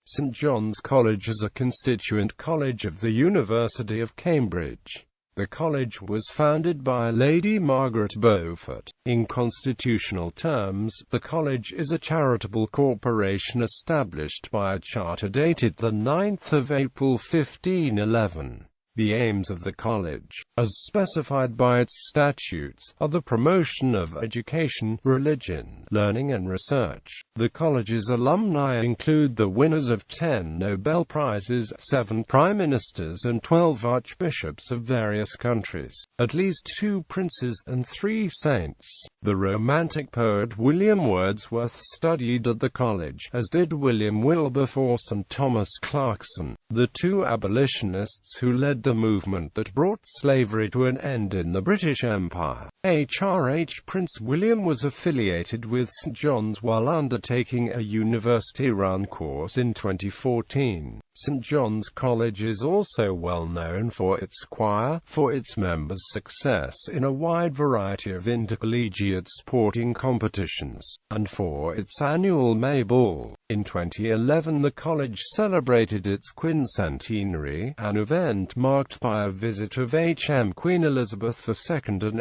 St John's College is a constituent college of the University of Cambridge. The college was founded by Lady Margaret Beaufort. In constitutional terms, the college is a charitable corporation established by a charter dated the 9th of April 1511. The aims of the college, as specified by its statutes, are the promotion of education, religion, learning and research. The college's alumni include the winners of 10 Nobel Prizes, 7 Prime Ministers and 12 archbishops of various countries, at least 2 princes and 3 saints. The Romantic poet William Wordsworth studied at the college, as did William Wilberforce and Thomas Clarkson, the 2 abolitionists who led the movement that brought slavery to an end in the British Empire. Prince William was affiliated with St John's while undertaking a university-run course in 2014. St John's College is also well known for its choir, for its members' success in a wide variety of intercollegiate sporting competitions, and for its annual May Ball. In 2011 the college celebrated its quincentenary, an event marked by a visit of Queen Elizabeth II and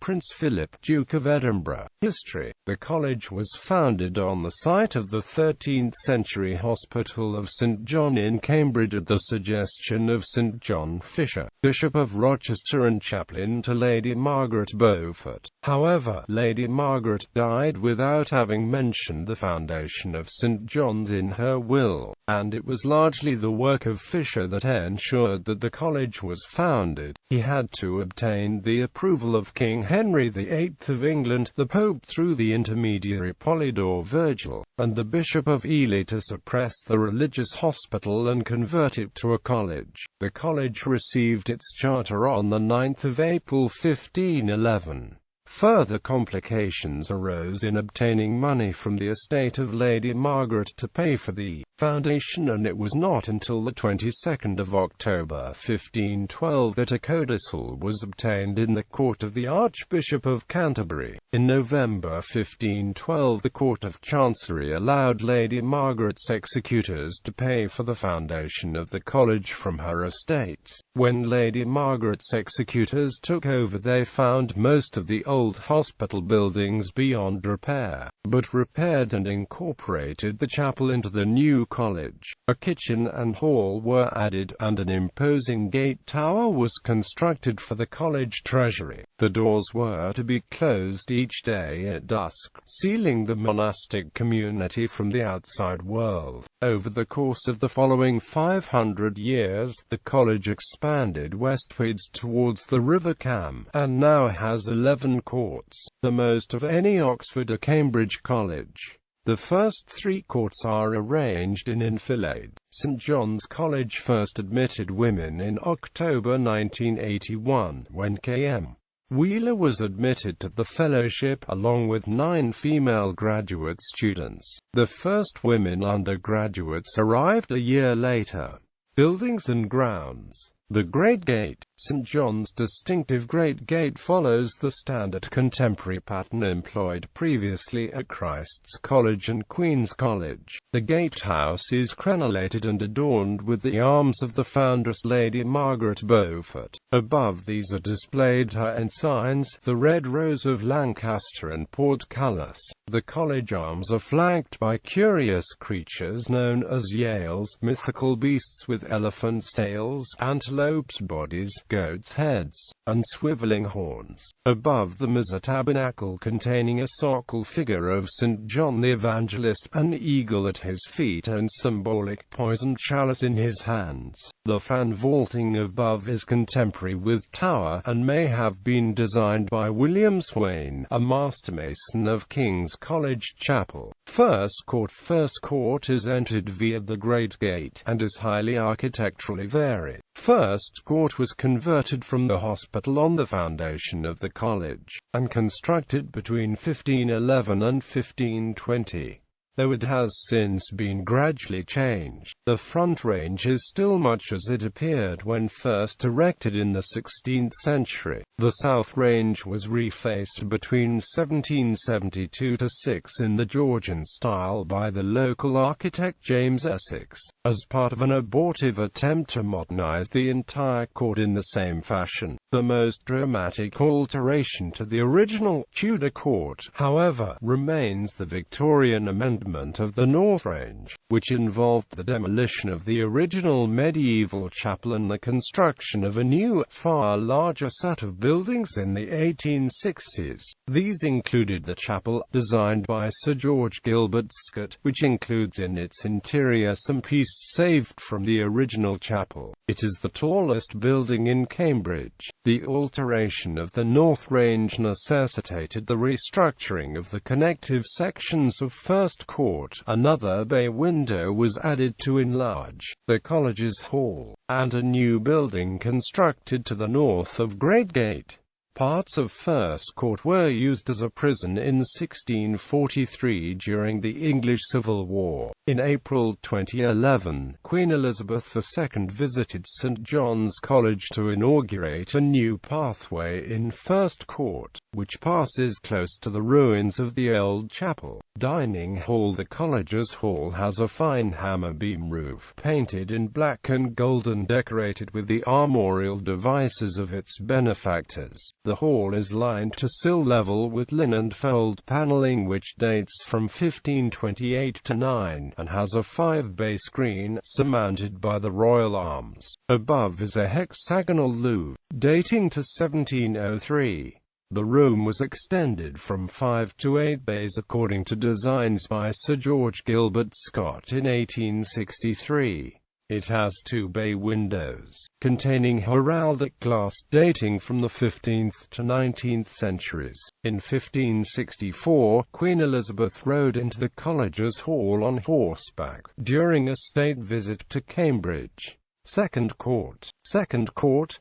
Prince Philip, Duke of Edinburgh. History. The college was founded on the site of the 13th-century Hospital of St John in Cambridge at the suggestion of St John Fisher, Bishop of Rochester and chaplain to Lady Margaret Beaufort. However, Lady Margaret died without having mentioned the foundation of St John's in her will, and it was largely the work of Fisher that ensured that the college was founded. He had to obtain the approval of King Henry VIII of England, the Pope through the intermediary Polydore Virgil, and the Bishop of Ely to suppress the religious hospital and convert it to a college. The college received its charter on the 9th of April 1511. Further complications arose in obtaining money from the estate of Lady Margaret to pay for the foundation, and it was not until the 22nd of October 1512 that a codicil was obtained in the court of the Archbishop of Canterbury. In November 1512 the Court of Chancery allowed Lady Margaret's executors to pay for the foundation of the college from her estates. When Lady Margaret's executors took over they found most of the old hospital buildings beyond repair, but repaired and incorporated the chapel into the new college. A kitchen and hall were added, and an imposing gate tower was constructed for the college treasury. The doors were to be closed each day at dusk, sealing the monastic community from the outside world. Over the course of the following 500 years, the college expanded westwards towards the River Cam, and now has 11 courts, the most of any Oxford or Cambridge college. The first 3 courts are arranged in enfilade. St John's College first admitted women in October 1981, when K.M. Wheeler was admitted to the fellowship, along with 9 female graduate students. The first women undergraduates arrived a year later. Buildings and grounds. The Great Gate. St John's distinctive Great Gate follows the standard contemporary pattern employed previously at Christ's College and Queen's College. The gatehouse is crenellated and adorned with the arms of the foundress Lady Margaret Beaufort. Above these are displayed her ensigns, the Red Rose of Lancaster and Portcullis. The college arms are flanked by curious creatures known as yales, mythical beasts with elephants' tails, antelopes' bodies, goats' heads, and swiveling horns. Above them is a tabernacle containing a socle figure of St. John the Evangelist, an eagle at his feet and symbolic poisoned chalice in his hands. The fan vaulting above is contemporary with tower, and may have been designed by William Swain, a master mason of King's College Chapel. First court is entered via the Great Gate, and is highly architecturally varied. First court was converted from the hospital on the foundation of the college, and constructed between 1511 and 1520. though it has since been gradually changed. The front range is still much as it appeared when first erected in the 16th century. The south range was refaced between 1772–6 in the Georgian style by the local architect James Essex, as part of an abortive attempt to modernize the entire court in the same fashion. The most dramatic alteration to the original Tudor court, however, remains the Victorian amendment of the North Range, which involved the demolition of the original medieval chapel and the construction of a new, far larger set of buildings in the 1860s. These included the chapel, designed by Sir George Gilbert Scott, which includes in its interior some pieces saved from the original chapel. It is the tallest building in Cambridge. The alteration of the North Range necessitated the restructuring of the connective sections of First Court. Another bay window was added to enlarge the college's hall, and a new building constructed to the north of Great Gate. Parts of First Court were used as a prison in 1643 during the English Civil War. In April 2011, Queen Elizabeth II visited St John's College to inaugurate a new pathway in First Court, which passes close to the ruins of the old chapel. Dining hall. The college's hall has a fine hammer beam roof, painted in black and gold and decorated with the armorial devices of its benefactors. The hall is lined to sill level with linen fold paneling which dates from 1528–9, and has a 5-bay screen, surmounted by the royal arms. Above is a hexagonal louvre, dating to 1703. The room was extended from 5 to 8 bays according to designs by Sir George Gilbert Scott in 1863. It has 2 bay windows, containing heraldic glass dating from the 15th to 19th centuries. In 1564, Queen Elizabeth rode into the college's hall on horseback, during a state visit to Cambridge. Second Court,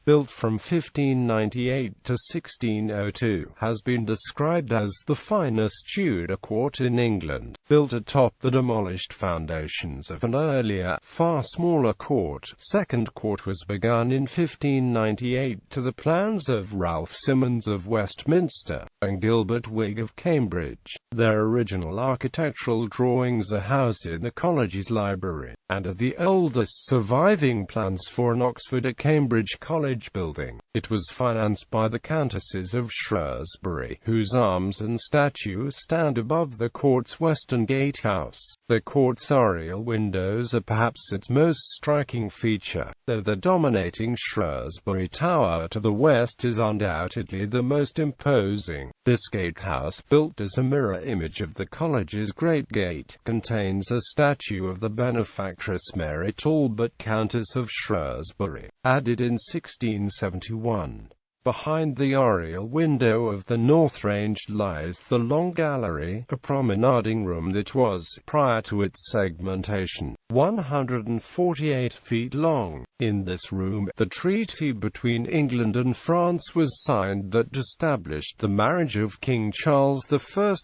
built from 1598 to 1602, has been described as the finest Tudor court in England, built atop the demolished foundations of an earlier, far smaller court. Second Court was begun in 1598 to the plans of Ralph Simmons of Westminster, and Gilbert Wigg of Cambridge. Their original architectural drawings are housed in the college's library, and are the oldest surviving plans for an Oxford or Cambridge College building. It was financed by the Countesses of Shrewsbury, whose arms and statues stand above the court's western gatehouse. The court's oriel windows are perhaps its most striking feature, though the dominating Shrewsbury Tower to the west is undoubtedly the most imposing. This gatehouse, built as a mirror image of the college's Great Gate, contains a statue of the benefactress Mary Talbot, Countess of Shrewsbury, added in 1671. Behind the oriel window of the North Range lies the Long Gallery, a promenading room that was, prior to its segmentation, 148 feet long. In this room, the treaty between England and France was signed that established the marriage of King Charles I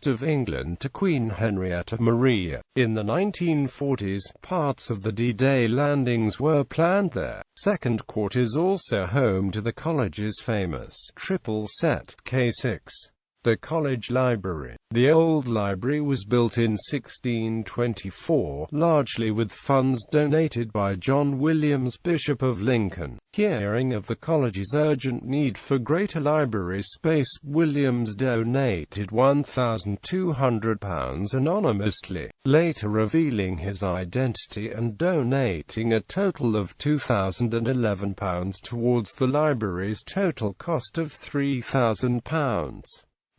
of England to Queen Henrietta Maria. In the 1940s, parts of the D-Day landings were planned there. Second Court is also home to the college's famous triple set K6. The college library. The old library was built in 1624, largely with funds donated by John Williams, Bishop of Lincoln. Hearing of the college's urgent need for greater library space, Williams donated £1,200 anonymously, later revealing his identity and donating a total of £2,011 towards the library's total cost of £3,000.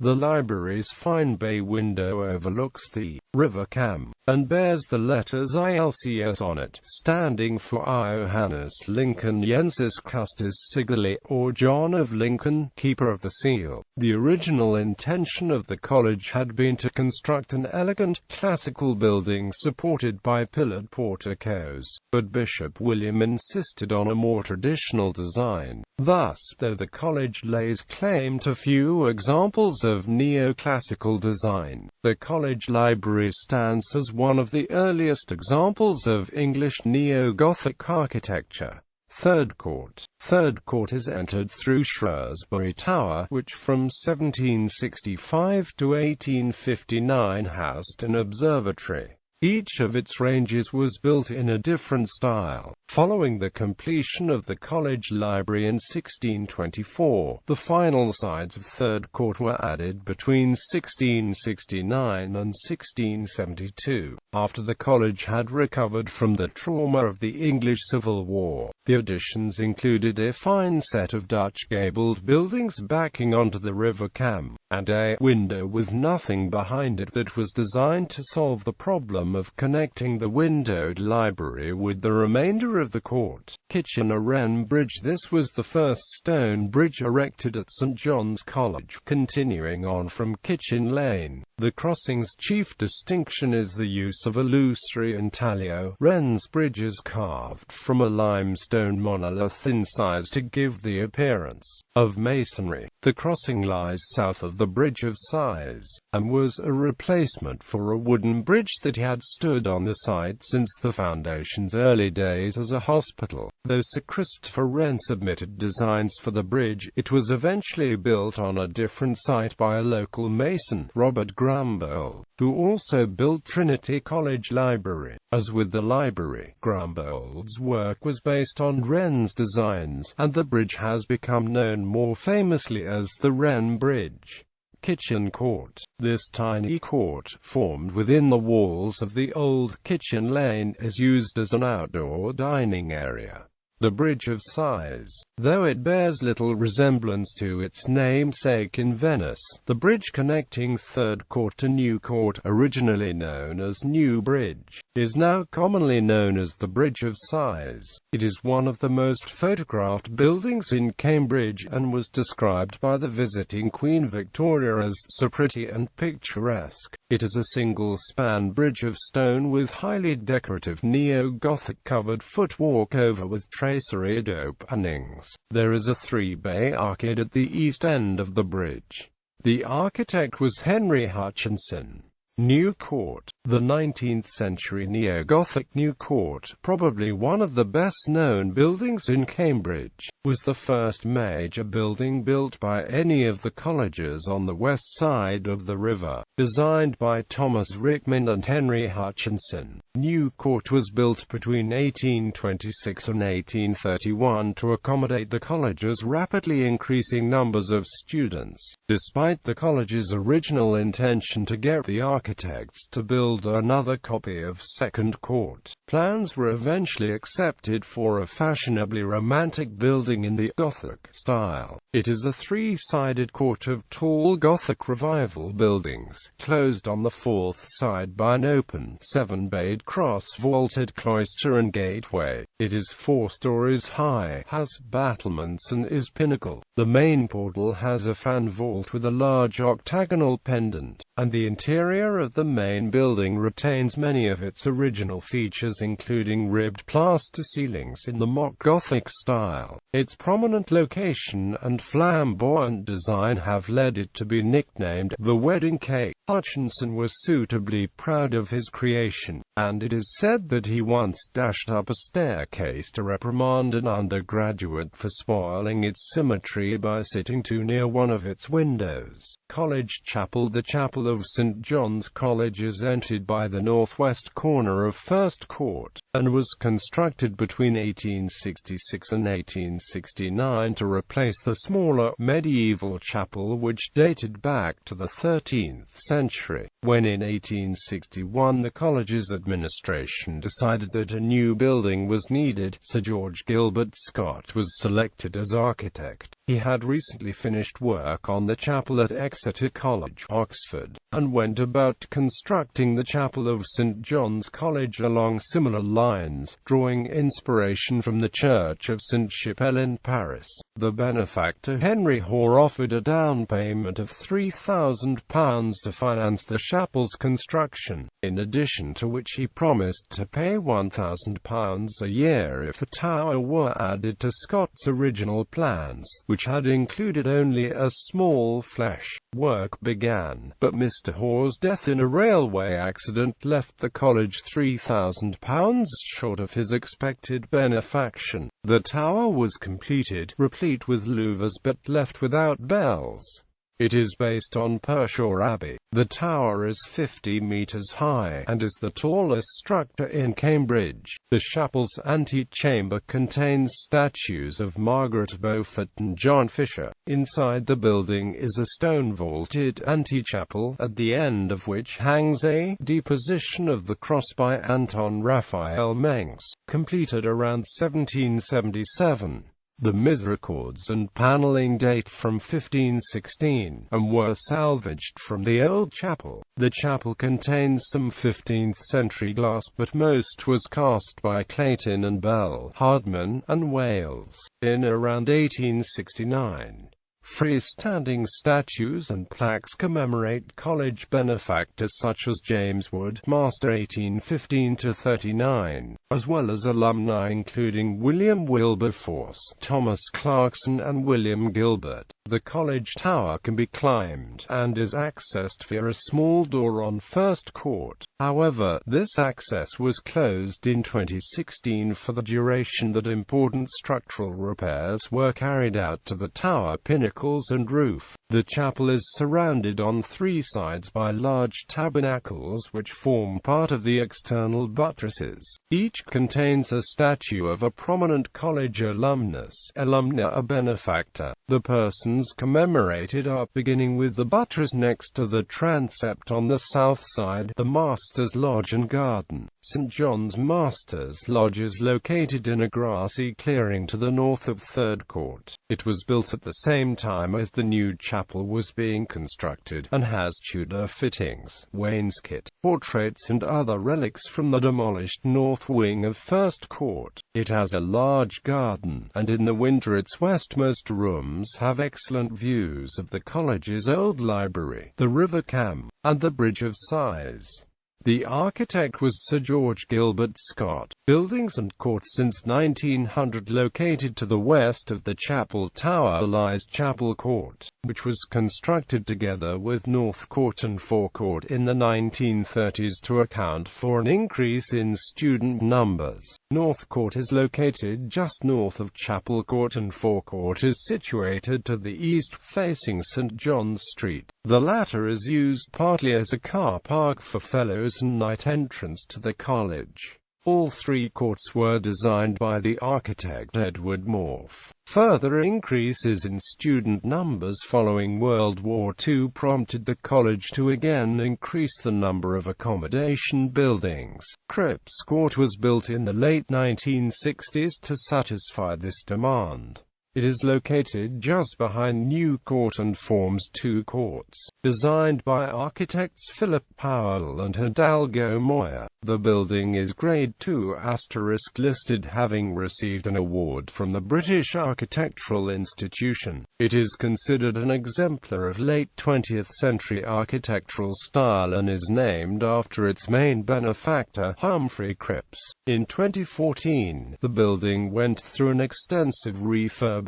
The library's fine bay window overlooks the River Cam, and bears the letters ILCS on it, standing for Johannes Lincoln Jensis Custis Sigerly, or John of Lincoln, Keeper of the Seal. The original intention of the college had been to construct an elegant, classical building supported by pillared porticos, but Bishop William insisted on a more traditional design. Thus, though the college lays claim to few examples of neoclassical design, the college library stands as one of the earliest examples of English neo-Gothic architecture. Third Court. Third Court is entered through Shrewsbury Tower, which from 1765 to 1859 housed an observatory. Each of its ranges was built in a different style. Following the completion of the college library in 1624, the final sides of Third Court were added between 1669 and 1672, after the college had recovered from the trauma of the English Civil War. The additions included a fine set of Dutch gabled buildings backing onto the River Cam, and a window with nothing behind it that was designed to solve the problem of connecting the windowed library with the remainder of the court. Kitchener-Wren Bridge. This was the first stone bridge erected at St John's College. Continuing on from Kitchen Lane, the crossing's chief distinction is the use of illusory intaglio. Wren's bridge is carved from a limestone monolith incised to give the appearance of masonry. The crossing lies south of the Bridge of Sighs, and was a replacement for a wooden bridge that had stood on the site since the foundation's early days as a hospital. Though Sir Christopher Wren submitted designs for the bridge, it was eventually built on a different site by a local mason, Robert Grambold, who also built Trinity College Library. As with the library, Grambold's work was based on Wren's designs, and the bridge has become known more famously as the Wren Bridge. Kitchen Court. This tiny court, formed within the walls of the old Kitchen Lane, is used as an outdoor dining area. The Bridge of Sighs. Though it bears little resemblance to its namesake in Venice, the bridge connecting Third Court to New Court, originally known as New Bridge, is now commonly known as the Bridge of Sighs. It is one of the most photographed buildings in Cambridge, and was described by the visiting Queen Victoria as so pretty and picturesque. It is a single-span bridge of stone with highly decorative neo-Gothic covered footwalk over with traceried openings. There is a three-bay arcade at the east end of the bridge. The architect was Henry Hutchinson. New Court. The 19th-century neo-Gothic New Court, probably one of the best-known buildings in Cambridge, was the first major building built by any of the colleges on the west side of the river. Designed by Thomas Rickman and Henry Hutchinson, New Court was built between 1826 and 1831 to accommodate the college's rapidly increasing numbers of students. Despite the college's original intention to get the architects to build another copy of Second Court, plans were eventually accepted for a fashionably romantic building in the Gothic style. It is a three-sided court of tall Gothic Revival buildings, closed on the fourth side by an open, seven-bayed cross-vaulted cloister and gateway. It is 4 stories high, has battlements and is pinnacle. The main portal has a fan vault with a large octagonal pendant, and the interior of the main building retains many of its original features, including ribbed plaster ceilings in the mock Gothic style. Its prominent location and flamboyant design have led it to be nicknamed the Wedding Cake. Hutchinson was suitably proud of his creation, and it is said that he once dashed up a staircase to reprimand an undergraduate for spoiling its symmetry by sitting too near one of its windows. College Chapel. The Chapel of St John's College is entered by the northwest corner of First Court, and was constructed between 1866 and 1869 to replace the smaller, medieval chapel which dated back to the 13th century. When in 1861 the college's administration decided that a new building was needed, Sir George Gilbert Scott was selected as architect. He had recently finished work on the chapel at Exeter College, Oxford, and went about constructing the chapel of St John's College along similar lines, drawing inspiration from the Church of St Chapelle in Paris. The benefactor Henry Hoare offered a down payment of £3,000 to finance the chapel's construction, in addition to which he promised to pay £1,000 a year if a tower were added to Scott's original plans, which which had included only a small flesh work began, but Mr. Hoare's death in a railway accident left the college £3,000 short of his expected benefaction. The tower was completed, replete with louvers but left without bells. It is based on Pershore Abbey. The tower is 50 meters high, and is the tallest structure in Cambridge. The chapel's antechamber contains statues of Margaret Beaufort and John Fisher. Inside the building is a stone-vaulted antechapel, at the end of which hangs a deposition of the cross by Anton Raphael Mengs, completed around 1777. The misrecords and panelling date from 1516, and were salvaged from the old chapel. The chapel contains some 15th-century glass, but most was cast by Clayton and Bell, Hardman, and Wales, in around 1869. Freestanding statues and plaques commemorate college benefactors such as James Wood, Master 1815–39, as well as alumni including William Wilberforce, Thomas Clarkson and William Gilbert. The college tower can be climbed, and is accessed via a small door on First Court. However, this access was closed in 2016 for the duration that important structural repairs were carried out to the tower pinnacles and roof. The chapel is surrounded on three sides by large tabernacles which form part of the external buttresses. Each contains a statue of a prominent college alumnus, alumna or benefactor. The persons commemorated are beginning with the buttress next to the transept on the south side, the Master's Lodge and Garden. St. John's Master's Lodge is located in a grassy clearing to the north of Third Court. It was built at the same time as the new chapel was being constructed, and has Tudor fittings, wainscot, portraits and other relics from the demolished north wing of First Court. It has a large garden, and in the winter its westmost rooms have excellent views of the college's old library, the River Cam, and the Bridge of Sighs. The architect was Sir George Gilbert Scott. Buildings and courts since 1900. Located to the west of the chapel tower lies Chapel Court, which was constructed together with North Court and Forecourt in the 1930s to account for an increase in student numbers. North Court is located just north of Chapel Court, and Forecourt is situated to the east facing St. John's Street. The latter is used partly as a car park for fellows and night entrance to the college. All three courts were designed by the architect Edward Morph. Further increases in student numbers following World War II prompted the college to again increase the number of accommodation buildings. Cripps Court was built in the late 1960s to satisfy this demand. It is located just behind New Court and forms two courts. Designed by architects Philip Powell and Hidalgo Moya, the building is Grade 2** listed, having received an award from the British Architectural Institution. It is considered an exemplar of late 20th century architectural style and is named after its main benefactor, Humphrey Cripps. In 2014, the building went through an extensive refurbishment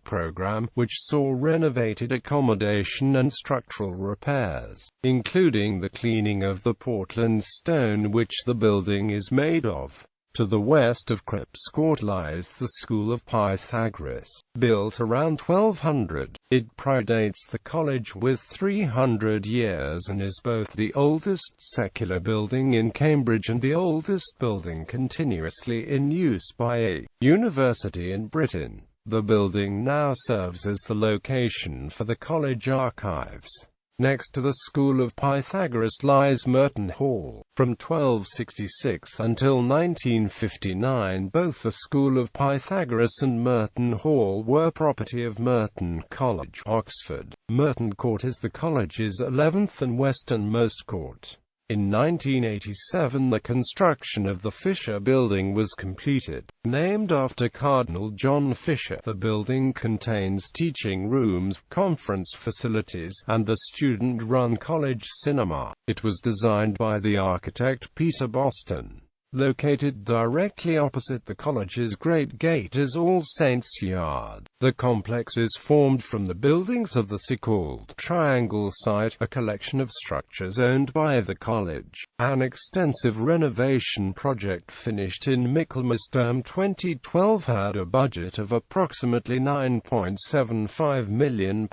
program, which saw renovated accommodation and structural repairs, including the cleaning of the Portland stone which the building is made of. To the west of Cripps Court lies the School of Pythagoras, built around 1200. It predates the college with 300 years and is both the oldest secular building in Cambridge and the oldest building continuously in use by a university in Britain. The building now serves as the location for the college archives. Next to the School of Pythagoras lies Merton Hall. From 1266 until 1959, both the School of Pythagoras and Merton Hall were property of Merton College, Oxford. Merton Court is the college's 11th and westernmost court. In 1987, the construction of the Fisher Building was completed. Named after Cardinal John Fisher, the building contains teaching rooms, conference facilities, and the student-run college cinema. It was designed by the architect Peter Boston. Located directly opposite the college's Great Gate is All Saints' Yard. The complex is formed from the buildings of the so-called Triangle Site, a collection of structures owned by the college. An extensive renovation project finished in Michaelmas term 2012 had a budget of approximately £9.75 million.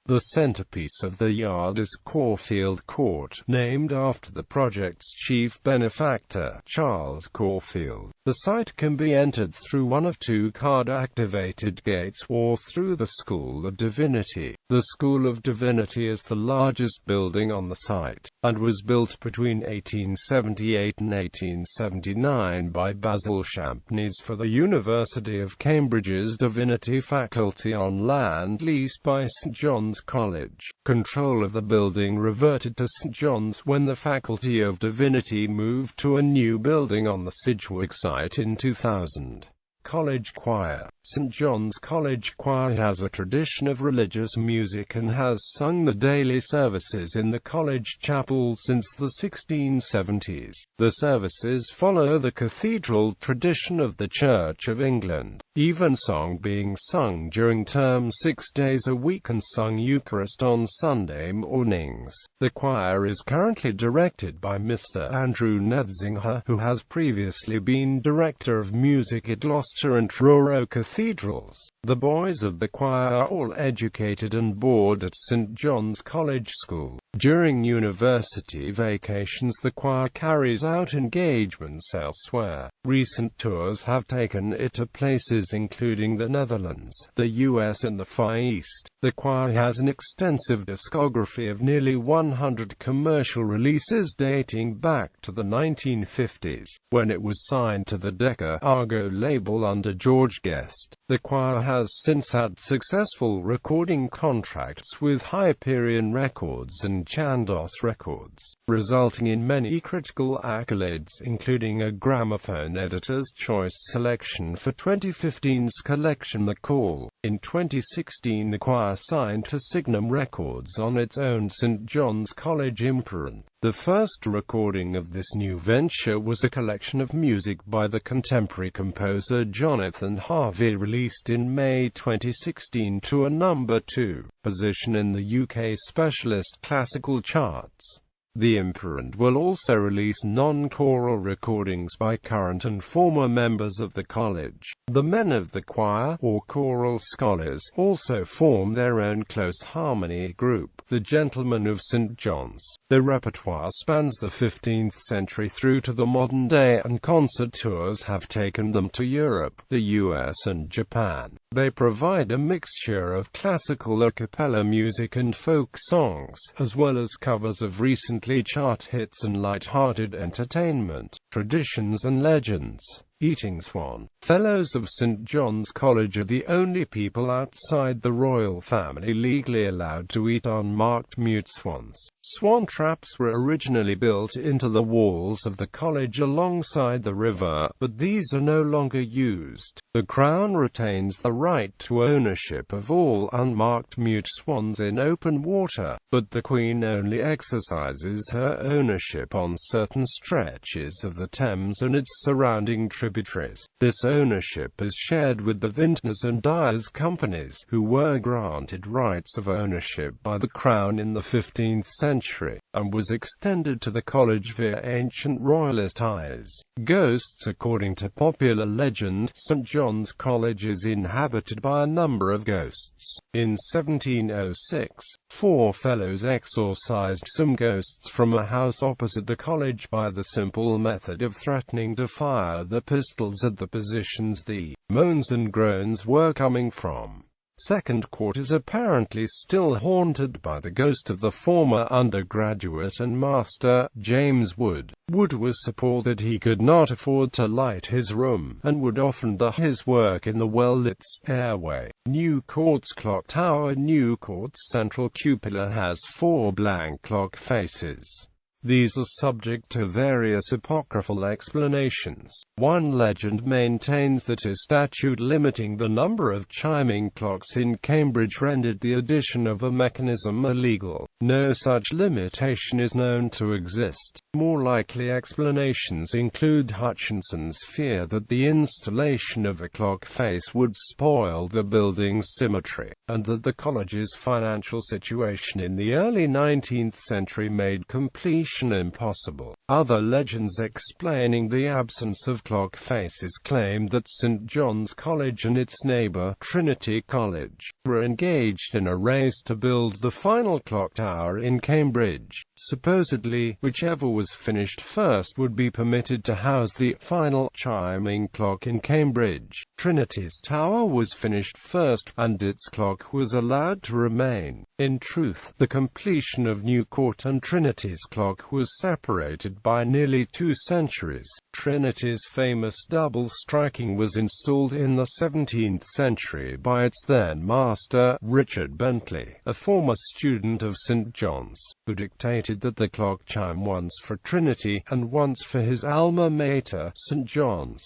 The centerpiece of the yard is Caulfield Court, named after the project's chief benefactor, Charles Caulfield. The site can be entered through one of two card-activated gates or through the School of Divinity. The School of Divinity is the largest building on the site, and was built between 1878 and 1879 by Basil Champneys for the University of Cambridge's Divinity faculty on land leased by St John's College. Control of the building reverted to St John's when the Faculty of Divinity moved to a new building on the Sidgwick site in 2000. College Choir. St John's College Choir has a tradition of religious music and has sung the daily services in the college chapel since the 1670s. The services follow the cathedral tradition of the Church of England, evensong being sung during term 6 days a week and sung Eucharist on Sunday mornings. The choir is currently directed by Mr. Andrew Netzinger, who has previously been Director of Music at Gloucester and Truro Cathedrals. The boys of the choir are all educated and board at St John's College School. During university vacations, the choir carries out engagements elsewhere. Recent tours have taken it to places including the Netherlands, the US and the Far East. The choir has an extensive discography of nearly 100 commercial releases dating back to the 1950s, when it was signed to the Decca Argo label under George Guest. The choir has since had successful recording contracts with Hyperion Records and Chandos Records, resulting in many critical accolades, including a Gramophone Editor's Choice selection for 2015's collection The Call. In 2016, the choir signed to Signum Records on its own St John's College imprint. The first recording of this new venture was a collection of music by the contemporary composer Jonathan Harvey, released in May 2016 to a number 2 position in the UK specialist classical charts. The imprint will also release non-choral recordings by current and former members of the college. The men of the choir, or choral scholars, also form their own close harmony group, the Gentlemen of St John's. The repertoire spans the 15th century through to the modern day, and concert tours have taken them to Europe, the US and Japan. They provide a mixture of classical a cappella music and folk songs, as well as covers of recently chart hits and light-hearted entertainment. Traditions and legends. Eating swan. Fellows of St John's College are the only people outside the royal family legally allowed to eat unmarked mute swans. Swan traps were originally built into the walls of the college alongside the river, but these are no longer used. The Crown retains the right to ownership of all unmarked mute swans in open water, but the Queen only exercises her ownership on certain stretches of the Thames and its surrounding tributaries. This ownership is shared with the Vintners and Dyers companies, who were granted rights of ownership by the Crown in the 15th century, and was extended to the college via ancient royalist ties. Ghosts. According to popular legend, St John's College is inhabited by a number of ghosts. In 1706, 4 fellows exorcised some ghosts from a house opposite the college by the simple method of threatening to fire the pistols at the positions the moans and groans were coming from. Second Court is apparently still haunted by the ghost of the former undergraduate and master, James Wood. Wood was supported he could not afford to light his room, and would often do his work in the well-lit stairway. New Court's clock tower. New Court's central cupola has 4 blank clock faces. These are subject to various apocryphal explanations. One legend maintains that a statute limiting the number of chiming clocks in Cambridge rendered the addition of a mechanism illegal. No such limitation is known to exist. More likely explanations include Hutchinson's fear that the installation of a clock face would spoil the building's symmetry, and that the college's financial situation in the early 19th century made completion impossible. Other legends explaining the absence of clock faces claim that St. John's College and its neighbour, Trinity College, were engaged in a race to build the final clock tower in Cambridge. Supposedly, whichever was finished first would be permitted to house the final chiming clock in Cambridge. Trinity's tower was finished first, and its clock was allowed to remain. In truth, the completion of New Court and Trinity's clock was separated by nearly 2 centuries. Trinity's famous double striking was installed in the 17th century by its then master, Richard Bentley, a former student of St. John's, who dictated that the clock chime once for Trinity, and once for his alma mater, St. John's.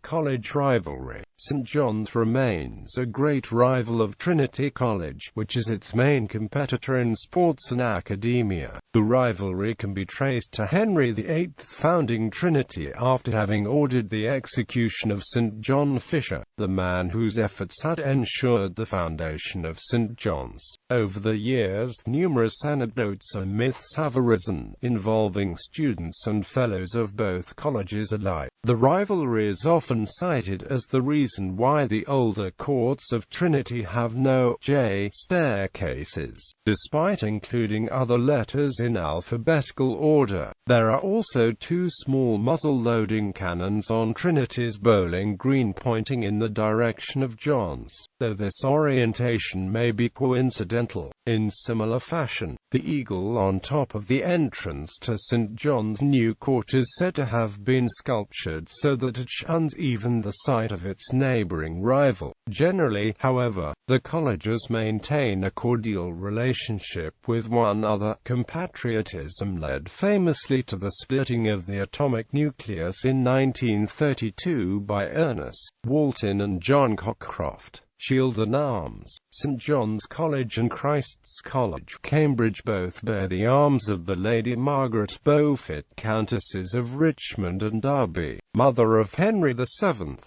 College rivalry. St. John's remains a great rival of Trinity College, which is its main competitor in sports and academia. The rivalry can be traced to Henry VIII founding Trinity after having ordered the execution of St. John Fisher, the man whose efforts had ensured the foundation of St. John's. Over the years, numerous anecdotes and myths have arisen, involving students and fellows of both colleges alike. The rivalry is often cited as the reason why the older courts of Trinity have no J staircases, despite including other letters in alphabetical order. There are also 2 small muzzle-loading cannons on Trinity's bowling green pointing in the direction of John's, though this orientation may be coincidental. In similar fashion, the eagle on top of the entrance to St. John's New Court is said to have been sculptured so that it shuns even the sight of its neighboring rival. Generally, however, the colleges maintain a cordial relationship with one another. Compatriotism led famously to the splitting of the atomic nucleus in 1932 by Ernest Walton and John Cockcroft. Shield and Arms. St. John's College and Christ's College, Cambridge both bear the arms of the Lady Margaret Beaufort, Countesses of Richmond and Derby, mother of Henry VII.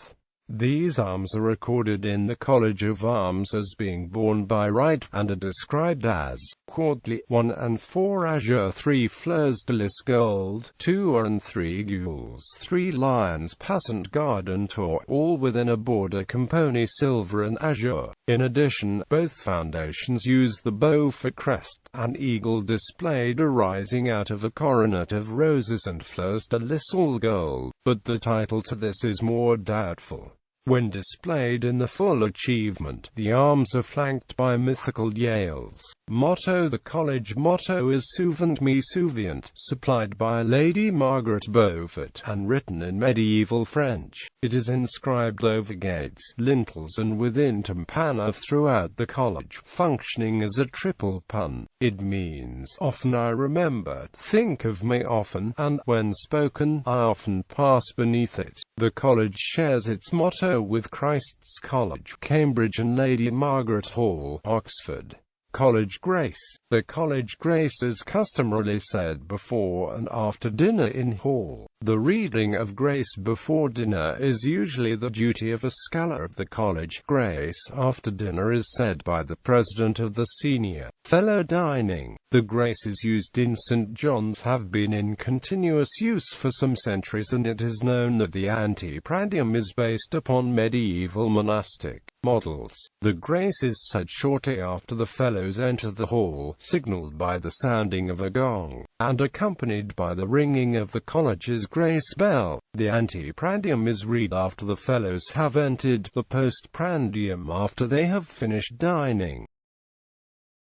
These arms are recorded in the College of Arms as being borne by right, and are described as quartly, 1 and 4 azure, 3 fleurs de lis gold, 2 and 3 gules, 3 lions passant garden tour, all within a border compony silver and azure. In addition, both foundations use the Beaufort crest, an eagle displayed arising out of a coronet of roses and fleurs de lis all gold, but the title to this is more doubtful. When displayed in the full achievement, the arms are flanked by mythical yales. Motto. The college motto is Souvent me souvient, supplied by Lady Margaret Beaufort, and written in medieval French. It is inscribed over gates, lintels and within tympana throughout the college, functioning as a triple pun. It means, often I remember, think of me often, and, when spoken, I often pass beneath it. The college shares its motto with Christ's College, Cambridge and Lady Margaret Hall, Oxford. College Grace. The College Grace is customarily said before and after dinner in hall. The reading of Grace before dinner is usually the duty of a scholar of the college. Grace after dinner is said by the president of the senior fellow dining. The graces used in St. John's have been in continuous use for some centuries, and it is known that the anteprandium is based upon medieval monastic models. The grace is said shortly after the fellows enter the hall, signaled by the sounding of a gong, and accompanied by the ringing of the college's grace bell. The anteprandium is read after the fellows have entered, the postprandium after they have finished dining.